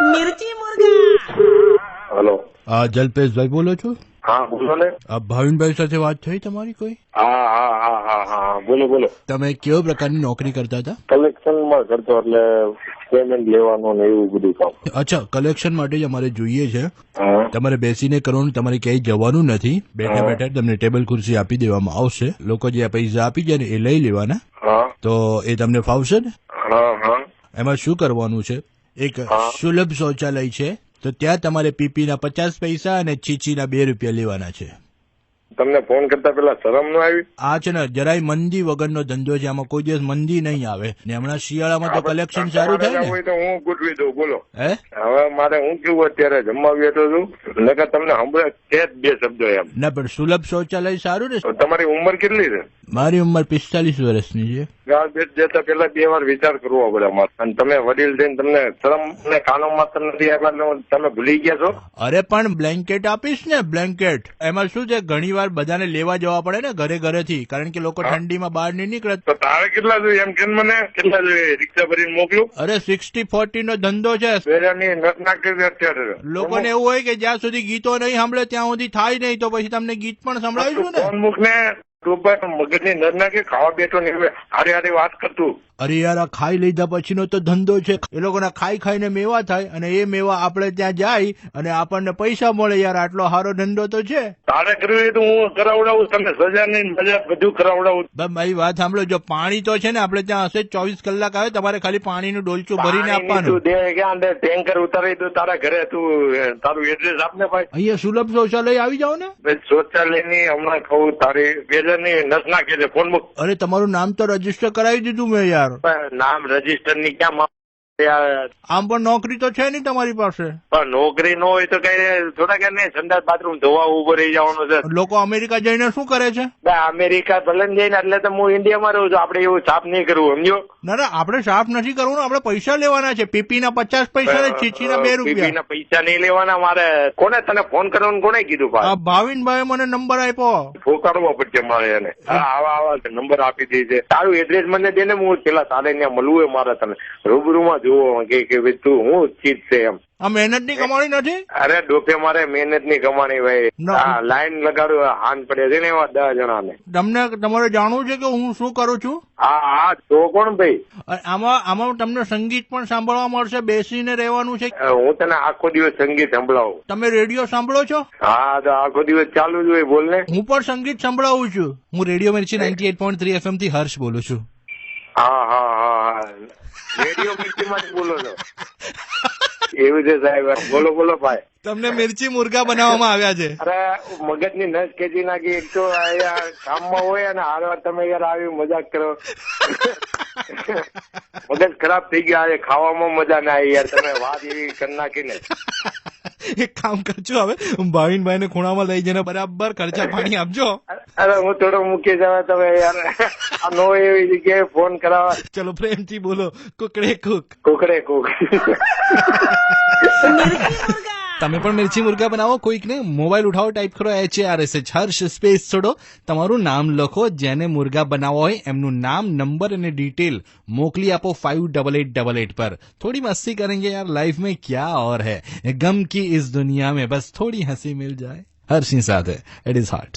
मिर्ची मुर्गा। हेलो। જલ્પેશભાઈ બોલો છો? हाँ बोलो ने। ભાવિનભાઈ સાથે વાત થઈ તમારી કોઈ? हाँ हाँ हाँ हाँ हाँ બોલો બોલો। તમે કેવા પ્રકારની નોકરી કરતા હતા? કલેક્શન માં કરતો એટલે પેમેન્ટ લેવાનું ને એવું બધું કામ। અચ્છા, કલેક્શન માટે જ અમારે જોઈએ છે। હા તમારે બેસીને કરવાનું, તમારે ક્યાંય જવાનું નથી। બેઠા બેઠા તમને ટેબલ ખુરશી આપી દેવામાં આવશે। લોકો જે આ પૈસા આપી જાય ને એ લઈ લેવાના। હા તો એ તમને ફાવશે ને? હા હા એમાં શું કરવાનું છે, એક સુલભ શૌચાલય છે, તો ત્યાં તમારે પીપીના 50 પૈસા અને છીછીના 2 રૂપિયા લેવાના છે। તમને ફોન કરતા પેલા શરમ ન આવી? આ છે ને જરાય મંદી વગરનો ધંધો છે, આમાં કોઈ દિવસ મંદી નહીં આવે ને। હમણાં શિયાળામાં તો કલેક્શન સારું થાય ને। તો હું ગોઠવી દઉં, બોલો। હે હવે મારે હું કેવું અત્યારે જમવા બેઠો છું, નકર તમને હમણાં છે જ 2 શબ્દો એમ। ના, પણ સુલભ શૌચાલય સારું ને। તમારી ઉંમર કેટલી છે? મારી ઉંમર 45 વર્ષની છે। ગાળ બેટ દેતા પેલા 2 વાર વિચાર કરવો પડે અમારે। અને તમે વડીલ થઈને તમને શરમ ને કાનો માત્ર નથી આવ્યા, તમે ભૂલી ગયા છો? અરે પણ બ્લેન્કેટ આપીશ ને, બ્લેન્કેટ। એમાં શું છે, ઘણી વાર બધાને લેવા જવા પડે ને ઘરે ઘરેથી, કારણ કે લોકો ઠંડીમાં બહાર નહીં નીકળે। તો તારે કેટલા જોઈએ એમ કે મને કેટલા જોઈએ રિક્ષા ભરીને મોકલું? અરે 60-40 નો ધંધો છે। વેરાની નટ નાખી દે અત્યારે। લોકોને એવું હોય કે જ્યાં સુધી ગીતો નહીં સાંભળે ત્યાં સુધી થાય નહીં, તો પછી તમને ગીત પણ સંભળાવીશું ને। ફોન મૂક ને, તું પણ મગજની નટ નાખી ખાવા બેઠો ને હારે હારે વાત કરતું। અરે યાર, આ ખાઈ લીધા પછીનો તો ધંધો છે। એ લોકોના ખાઈ ખાઈને મેવા થાય અને એ મેવા આપણે ત્યાં જાય અને આપણને પૈસા મળે। યાર, આટલો સારો ધંધો તો છે। તારે કરવું હોય તો હું કરાવડાવું, તમને સજા નહીં મજા બધું કરાવડાવું। મારી વાત સાંભળો, જો પાણી તો છે ને આપણે ત્યાં હશે 24 કલાક આવે, તમારે ખાલી પાણીનું ડોલચું ભરીને આપવાનું। તું દે ક્યાં ટેન્કર ઉતારી દઉં તારા ઘરે, તું તારું એડ્રેસ આપને ભાઈ। અહીંયા સુલભ શૌચાલય આવી જાઓ ને। શૌચાલય ની હમણાં કહું, તારી વેદરની નસ નાખી દે, ફોન મૂક। અરે તમારું નામ તો રજીસ્ટર કરાવી દીધું મેં યાર। નામ રજીસ્ટર ની ક્યાં આમ પણ નોકરી તો છે નહીં તમારી પાસે। પણ નોકરી ન હોય તો કઈ થોડા કે નહીં, સંડાસ બાથરૂમ ધોવા ઉભો રહી જવાનું છે। લોકો અમેરિકા જઈને શું કરે છે? અમેરિકા ભલે જઈને એટલે તો હું ઇન્ડિયામાં રહું છું, આપડે એવું સાફ નહીં કરવું, સમજો? ના ના, આપણે સાફ નથી કરવું, આપણે પૈસા લેવાના છે। પીપીના 50 પૈસા ને છીછીના 2 રૂપિયા। પૈસા નહીં લેવાના મારે। કોને તને ફોન કરવાનું કોને કીધું? ભાવિનભાઈ મને નંબર આપ્યો। ફોકાડવો પડશે મારે એને। આવા નંબર આપી દે છે। તારું એડ્રેસ મને દે ને, હું પેલા તારે ત્યાં મળવું હોય મારે, તને રૂબરૂમાં જોવો કે તું હું ચીજ છે એમ। આ મહેનત ની કમાણી નથી? અરે ડોકે, મારે મહેનત ની કમાણી ભાઈ। લાઈન લગાડું હાન પડે છે ને એવા 10 જણાને। તમને તમારે જાણવું છે કે હું શું કરું છું? હા હા, તો કોણ ભાઈ? આમાં તમને સંગીત પણ સાંભળવા મળશે, બેસીને રહેવાનું છે। હું તને આખો દિવસ સંગીત સંભળાવું। તમે રેડિયો સાંભળો છો? હા, તો આખો દિવસ ચાલુ જ હોય, બોલ ને। હું પણ સંગીત સંભળાવું છું। હું રેડિયો મિર્ચી 98.3 FM થી હર્ષ બોલું છું। હા હા હા હા, રેડિયો મિર્ચી માંથી બોલો છો? એવું છે સાહેબ, બોલો બોલો ભાઈ। તમને મિર્ચી મુર્ગા બનાવવામાં આવ્યા છે। અરે મગજની નસ ખેંચી નાખી। એક તો કામમાં હોય અને હાર તમે યાર આવી મજાક કરો। મગજ ખરાબ થઈ ગયા, ખાવામાં મજા ના આવી યાર, તમે વાત એવી કરી નાખી ને। એક કામ કરજો, હવે ભાવિનભાઈ ને ખૂણામાં લઈ જઈને બરાબર ખર્ચા પાણી આપજો। અરે હું થોડો મૂકી જવા, તમે યાર આ નો એવી જગ્યાએ ફોન કરાવવા। ચલો પ્રેમથી બોલો, કુકડે કુક, કુકડે કુક। તમે પણ મિર્ચી મુર્ગા બનાવો। કોઈકને મોબાઈલ ઉઠાવો, ટાઈપ કરો HARSH હર્ષ સ્પેસ છોડો, તમારું નામ લખો, જેને મુર્ગા બનાવવા હોય એમનું નામ, નંબર અને ડિટેલ મોકલી આપો 5888 પર। થોડી મસ્તી કરેंगे यार, लाइफ में क्या और है, गम की इस दुनिया में बस थोड़ी हंसी मिल जाए। हर्षની સાથે, इट इज हॉट।